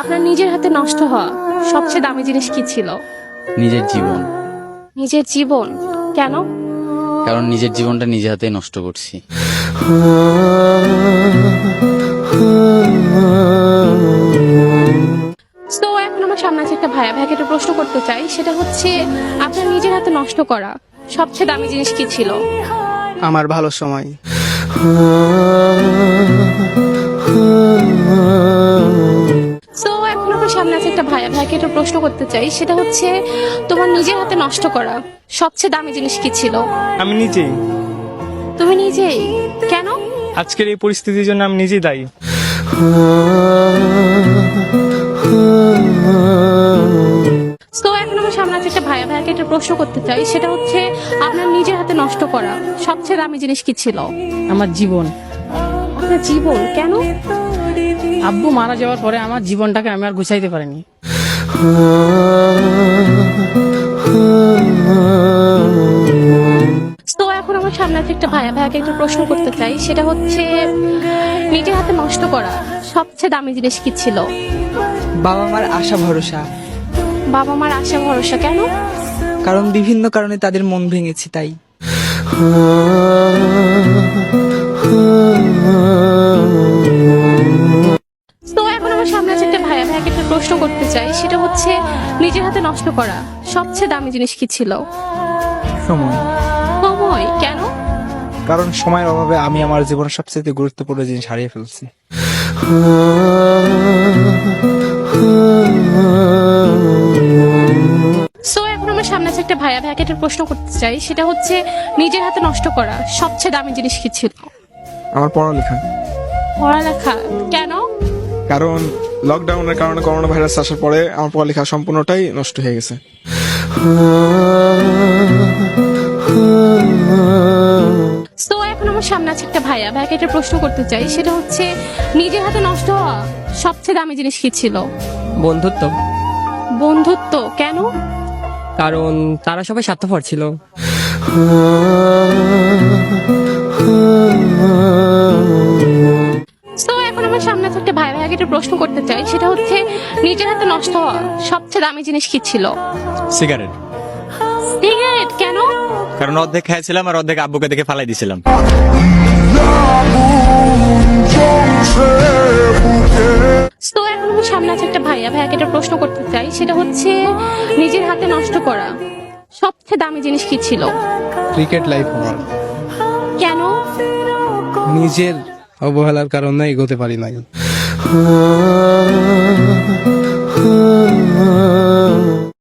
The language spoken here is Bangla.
আপনার নিজের হাতে নষ্ট হওয়া সবচেয়ে দামি জিনিস কি ছিল? নিজের জীবন। নিজের জীবন? কেন? কারণ নিজের জীবনটা নিজে হাতে নষ্ট করছি। তো এখন আমার সামনে আছে একটা ভাইয়া, ভাইয়াকে একটা প্রশ্ন করতে চাই, সেটা হচ্ছে আপনার নিজের হাতে নষ্ট করা সবচেয়ে দামি জিনিস কি ছিল? আমার ভালো সময়। তো এখন আমার সামনে আছে একটা ভাইয়া, ভাইয়াকে একটা প্রশ্ন করতে চাই, সেটা হচ্ছে তোমার নিজের হাতে নষ্ট করা সবচেয়ে দামি জিনিস কি ছিল? আমি নিজেই। তুমি নিজেই? কেন? আজকের এই পরিস্থিতির জন্য আমি নিজেই দায়ী। তো এখন আমার সামনে আছে একটা ভাইয়া, ভাইয়াকে একটা প্রশ্ন করতে চাই, সেটা হচ্ছে আপনার নিজের হাতে নষ্ট করা সবচেয়ে দামি জিনিস কি ছিল? আমার জীবন। আপনার জীবন? কেন? আব্বু মারা যাওয়ার পরে আমার জীবনটাকে আমি আর গুছাইতে পারিনি। তো এখন আমার সামনে আছে একটা ভাইয়া, ভাইয়াকে একটা প্রশ্ন করতে চাই, সেটা হচ্ছে নিজের হাতে নষ্ট করা সবচেয়ে দামি জিনিস কি ছিল? বাবা মার আশা ভরসা। বাবা মার আশা ভরসা? কেন? কারণ বিভিন্ন কারণে তাদের মন ভেঙেছি তাই। তো এখন আমার সামনে আছে একটা ভাইয়া, ভাইয়াকে একটা প্রশ্ন করতে চাই, সেটা হচ্ছে নিজের হাতে নষ্ট করা সবচেয়ে দামি জিনিস কি ছিল? সময়। সময়? কেন? কারণ সময়ের অভাবে আমি আমার জীবনের সবচেয়ে গুরুত্বপূর্ণ জিনিস হারিয়ে ফেলছি। সো এখন আমার সামনে আছে একটা ভাইয়া, ভাইয়াকে একটা প্রশ্ন করতে চাই, সেটা হচ্ছে নিজের হাতে নষ্ট করা সবচেয়ে দামি জিনিস কি ছিল? আমার পড়ালেখা। পড়ালেখা? কেন? কারণ লকডাউনের কারণে করোনা ভাইরাস আসার পরে আমার পড়ালেখা সম্পূর্ণটাই নষ্ট হয়ে গেছে। তো এখন আমার সামনে আছে একটা ভাইয়া, ভাইয়াকে একটা প্রশ্ন করতে চাই, সেটা হচ্ছে নিজের হাতে নষ্ট হওয়া সবচেয়ে দামি জিনিস কি ছিল? বন্ধুত্ব। বন্ধুত্ব? কেন? কারণ তারা সবাই স্বার্থপর ছিল। তো এখন আমার সামনে আছে একটা ভাইয়া, ভাইয়াকে একটা প্রশ্ন করতে চাই, সেটা হচ্ছে নিজের হাতে নষ্ট হওয়া সবচেয়ে দামি জিনিস কি ছিল? সিগারেট। সিগারেট? কেন? কারণ অর্ধেক খাইছিলাম আর অর্ধেক আব্বুকে দেখে ফালাই দিছিলাম। তো এখন আমার সামনে আছে একটা ভাইয়া, ভাইয়াকে একটা প্রশ্ন করতে চাই, সেটা হচ্ছে নিজের হাতে নষ্ট করা সবচেয়ে দামি জিনিস কি ছিল? ক্রিকেট লাইফ আমার। কেন? নিজের অবহেলার কারণে এগোতে পারি নাই।